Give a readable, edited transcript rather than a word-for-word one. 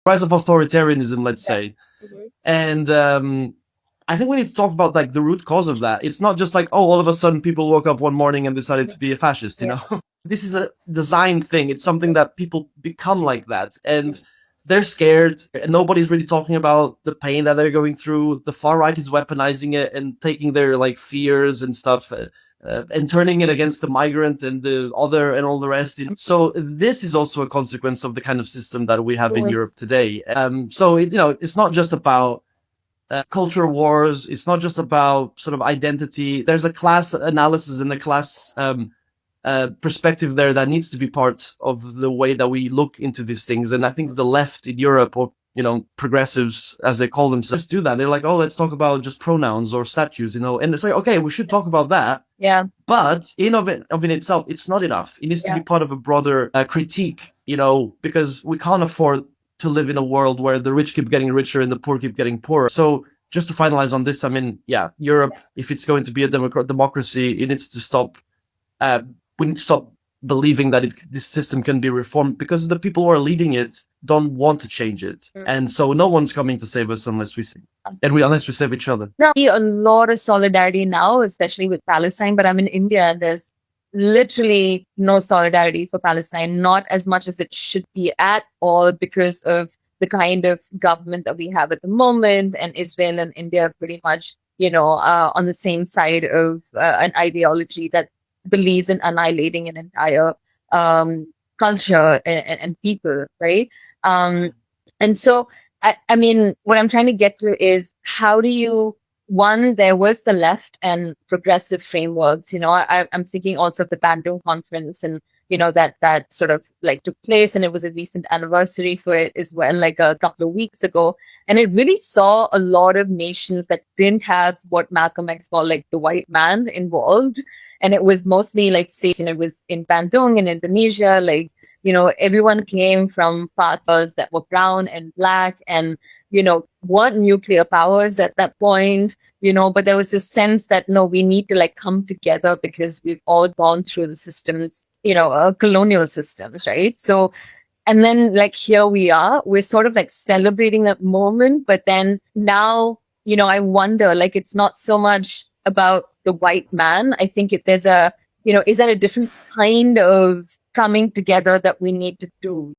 rise of authoritarianism, let's say. Mhm. And I think we need to talk about like the root cause of that. It's not just like, oh, all of a sudden people woke up one morning and decided to be a fascist, you Yeah. know? This is a design thing. It's something that people become like that. And they're scared. Nobody's really talking about the pain that they're going through. The far right is weaponizing it and taking their like fears and stuff. And turning it against the migrant and the other and all the rest. So this is also a consequence of the kind of system that we have in Europe today. So it's not just about culture wars. It's not just about sort of identity. There's a class analysis and a class perspective there that needs to be part of the way that we look into these things. And I think the left in Europe, or progressives as they call themselves, do that. They're like, oh, let's talk about just pronouns or statues, and it's like, okay, we should talk about that. Yeah. But in itself, it's not enough. It needs to be part of a broader critique, because we can't afford to live in a world where the rich keep getting richer and the poor keep getting poorer. So just to finalize on this, I mean, Europe, if it's going to be a democracy, it needs to stop. We need to stop believing that this system can be reformed, because the people who are leading it don't want to change it. And so no one's coming to save us unless we save each other. Now, a lot of solidarity now, especially with Palestine, but I'm in India and there's literally no solidarity for Palestine, not as much as it should be at all, because of the kind of government that we have at the moment, and Israel and India pretty much, on the same side of an ideology that believes in annihilating an entire culture and people, right? And so, I mean, what I'm trying to get to is, how do you, there was the left and progressive frameworks, I'm thinking also of the Bandung conference, and, that sort of like took place, and it was a recent anniversary for it as well, like a couple of weeks ago. And it really saw a lot of nations that didn't have what Malcolm X called like the white man involved. And it was mostly like states, it was in Bandung in Indonesia, like, everyone came from parts that were brown and black, and, weren't nuclear powers at that point, but there was this sense that, no, we need to like come together because we've all gone through the systems, colonial systems, right? So, and then like here we are, we're sort of like celebrating that moment, but then now, I wonder, like, it's not so much about the white man. I think there's is that a different kind of coming together that we need to do?